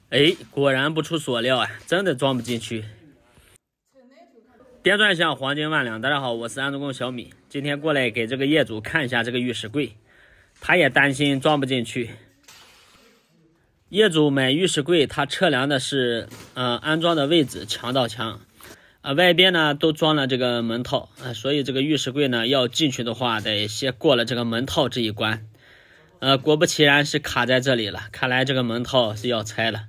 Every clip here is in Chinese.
哎，果然不出所料啊，真的装不进去。电钻响，黄金万两。大家好，我是安装工小米，今天过来给这个业主看一下这个浴室柜，他也担心装不进去。业主买浴室柜，他测量的是安装的位置墙到墙，外边呢都装了这个门套所以这个浴室柜呢要进去的话，得先过了这个门套这一关。果不其然是卡在这里了，看来这个门套是要拆了。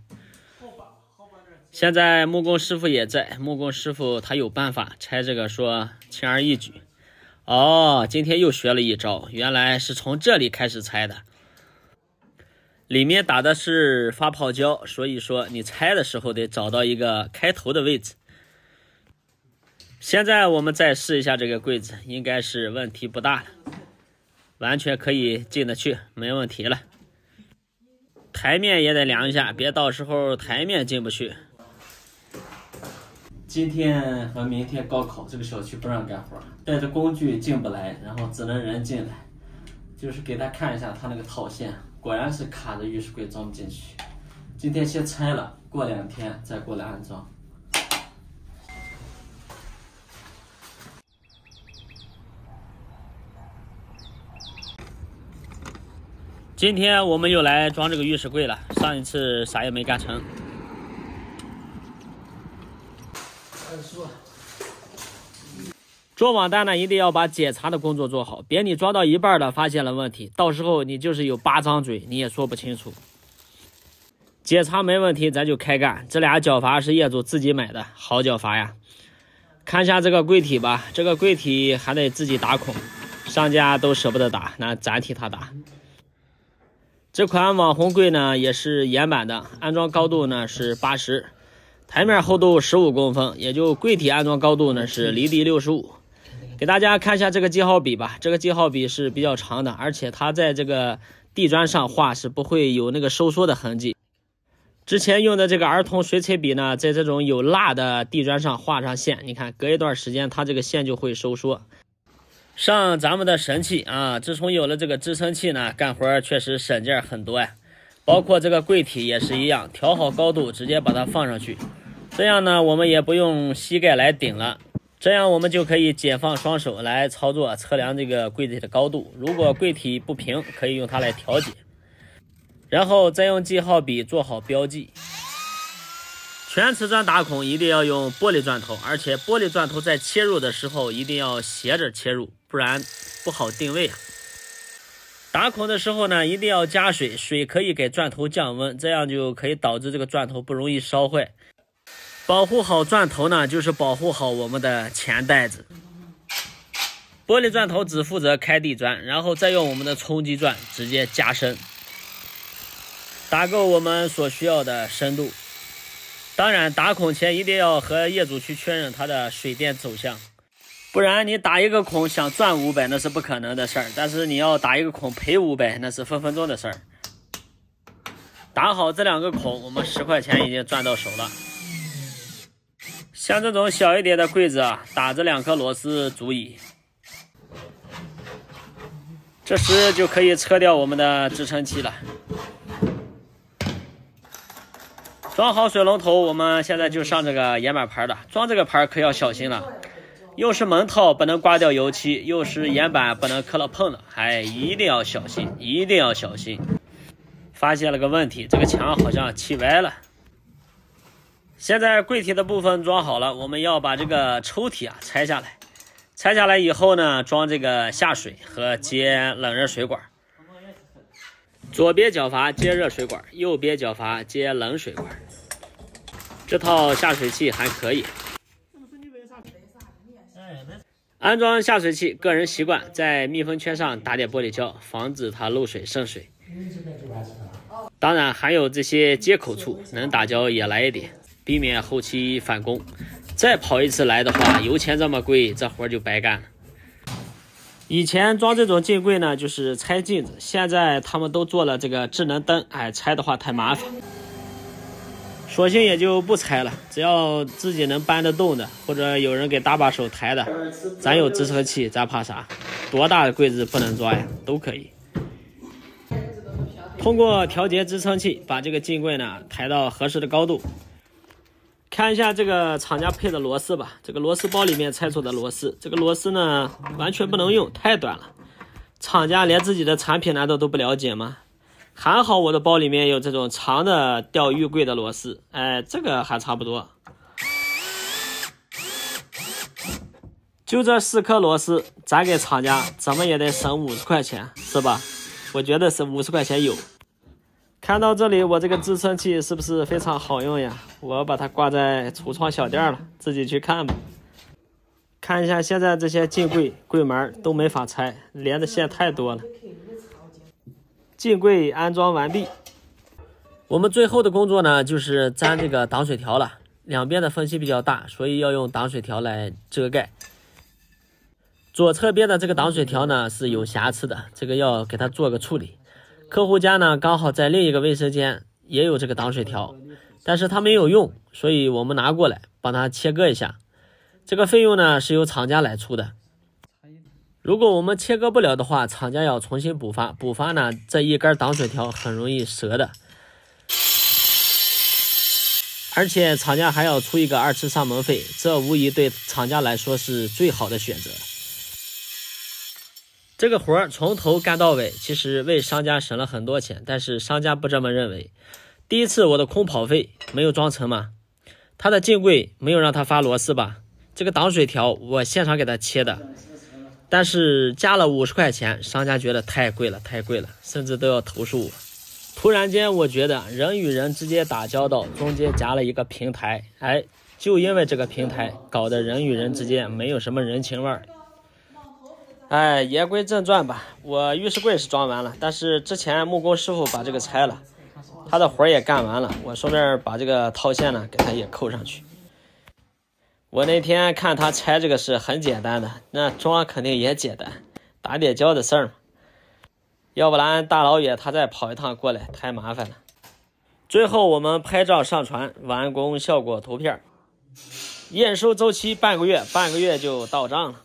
现在木工师傅也在，木工师傅他有办法拆这个，说轻而易举。哦，今天又学了一招，原来是从这里开始拆的。里面打的是发泡胶，所以说你拆的时候得找到一个开头的位置。现在我们再试一下这个柜子，应该是问题不大了，完全可以进得去，没问题了。台面也得量一下，别到时候台面进不去。今天和明天高考，这个小区不让干活，带着工具进不来，然后只能人进来。就是给他看一下他那个套线，果然是卡着浴室柜装不进去。今天先拆了，过2天再过来安装。今天我们又来装这个浴室柜了，上一次啥也没干成。做网单呢，一定要把检查的工作做好，别你装到一半了发现了问题，到时候你就是有8张嘴，你也说不清楚。检查没问题，咱就开干。这俩脚阀是业主自己买的，好脚阀呀。看一下这个柜体吧，这个柜体还得自己打孔，商家都舍不得打，那咱替他打。这款网红柜呢也是岩板的，安装高度呢是80，台面厚度15公分，也就柜体安装高度呢是离地65。给大家看一下这个记号笔吧，这个记号笔是比较长的，而且它在这个地砖上画是不会有那个收缩的痕迹。之前用的这个儿童水彩笔呢，在这种有蜡的地砖上画上线，你看隔一段时间它这个线就会收缩。上咱们的神器啊，自从有了这个支撑器呢，干活确实省劲很多呀。包括这个柜体也是一样，调好高度直接把它放上去，这样呢我们也不用膝盖来顶了。这样我们就可以解放双手来操作测量这个柜体的高度，如果柜体不平，可以用它来调节，然后再用记号笔做好标记。全瓷砖打孔一定要用玻璃钻头，而且玻璃钻头在切入的时候一定要斜着切入，不然不好定位。打孔的时候呢，一定要加水，水可以给钻头降温，这样就可以导致这个钻头不容易烧坏。保护好钻头呢，就是保护好我们的钱袋子。玻璃钻头只负责开地砖，然后再用我们的冲击钻直接加深，打够我们所需要的深度。当然打孔前一定要和业主去确认它的水电走向，不然你打一个孔想赚500那是不可能的事儿，但是你要打一个孔赔500那是分分钟的事儿。打好这2个孔，我们10块钱已经赚到手了。像这种小一点的柜子啊，打这2颗螺丝足矣。这时就可以撤掉我们的支撑器了。装好水龙头，我们现在就上这个岩板盘了。装这个盘可要小心了，又是门套不能刮掉油漆，又是岩板不能磕了碰了，一定要小心，一定要小心。发现了个问题，这个墙好像砌歪了。现在柜体的部分装好了，我们要把这个抽屉拆下来。拆下来以后呢，装这个下水和接冷热水管。左边脚阀接热水管，右边脚阀接冷水管。这套下水器还可以。安装下水器，个人习惯在密封圈上打点玻璃胶，防止它漏水渗水。当然还有这些接口处，能打胶也来一点，避免后期返工。再跑一次来的话，油钱这么贵，这活就白干了。以前装这种镜柜呢，就是拆镜子，现在他们都做了这个智能灯，拆的话太麻烦，索性也就不拆了。只要自己能搬得动的，或者有人给搭把手抬的，咱有支撑器，咱怕啥？多大的柜子不能装呀？都可以。通过调节支撑器，把这个镜柜呢抬到合适的高度。看一下这个厂家配的螺丝吧，这个螺丝包里面拆出的螺丝，这个螺丝呢完全不能用，太短了。厂家连自己的产品难道都不了解吗？还好我的包里面有这种长的吊浴柜的螺丝，哎，这个还差不多。就这4颗螺丝，咱给厂家怎么也得省50块钱，是吧？我觉得是50块钱有。看到这里，我这个支撑器是不是非常好用呀？我把它挂在橱窗小店了，自己去看吧。看一下现在这些镜柜柜门都没法拆，连的线太多了。镜柜安装完毕，我们最后的工作呢，就是粘这个挡水条了。两边的缝隙比较大，所以要用挡水条来遮盖。左侧边的这个挡水条呢是有瑕疵的，这个要给它做个处理。客户家呢刚好在另一个卫生间也有这个挡水条，但是他没有用，所以我们拿过来帮他切割一下。这个费用呢是由厂家来出的。如果我们切割不了的话，厂家要重新补发。补发呢，这一根挡水条很容易折的，而且厂家还要出一个2次上门费，这无疑对厂家来说是最好的选择。这个活从头干到尾，其实为商家省了很多钱，但是商家不这么认为。第一次我的空跑费没有装成嘛，他的镜柜没有让他发螺丝吧，这个挡水条我现场给他切的，但是加了50块钱，商家觉得太贵了，甚至都要投诉我。突然间我觉得人与人之间打交道，中间夹了一个平台，哎，就因为这个平台搞得人与人之间没有什么人情味儿。哎，言归正传吧，我浴室柜是装完了，但是之前木工师傅把这个拆了，他的活也干完了，我顺便把这个套线呢给他也扣上去。我那天看他拆这个是很简单的，那装肯定也简单，打点胶的事儿嘛。要不然大老远他再跑一趟过来太麻烦了。最后我们拍照上传完工效果图片，验收周期半个月就到账了。